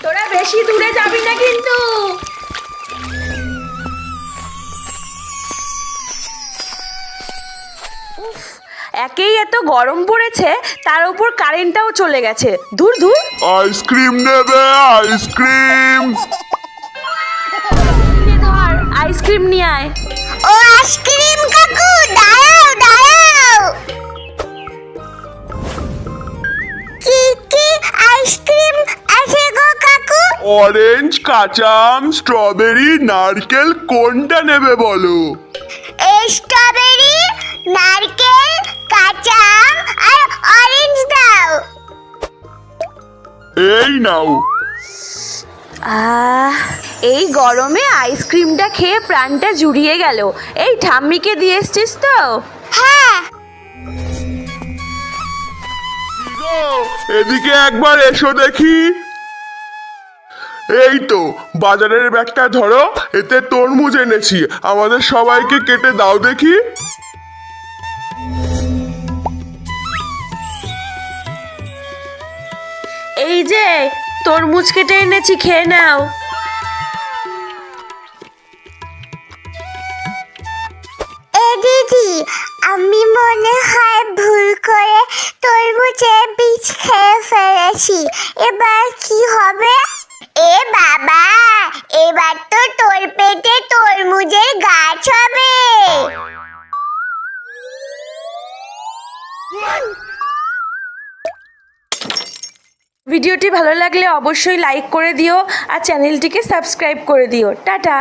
তোরা বেশি দূরে যাবি না কিন্তু। একেই এত গরম পড়েছে, তার উপর কারেন্টটাও চলে গেছে। ধুর ধুর। আইসক্রিম নেবে? আইসক্রিম ধর আইসক্রিম নিয়ে আয়। ও আইসক্রিম কাকু, দাঁড়াও দাঁড়াও। কি কি আইসক্রিম আছে গো কাকু? অরেঞ্জ, কাঁচা আম, স্ট্রবেরি, নারকেল, কোনটা নেবে বলো? স্ট্রবেরি, নারকেল, কাঁচা আম আর অরেঞ্জ দাও। এই নাও। এই গরমে আইসক্রিমটা খেয়ে প্রাণটা জুড়িয়ে গেল। এই ঠাম্মিকে দিয়ে এসছিস তো? হ্যাঁ। এদিকে একবার এসো দেখি। এই তো বাজারের ব্যাগটা ধরো, এতে তরমুজ এনেছি, আমাদের সবাইকে কেটে দাও দেখি। এই যে তরমুজ কেটে এনেছি, খেয়ে নাও। দিদি, আমি মনে হয় ভুল করে তরমুজের বীজ খেয়ে ফেলেছি। এবার কি হবে? এ বাবা, এবার তো তোর পেটে তরমুজের গাছ হবে। ভিডিওটি ভালো লাগলে অবশ্যই লাইক করে দিও আর চ্যানেলটিকে সাবস্ক্রাইব করে দিও। টাটা।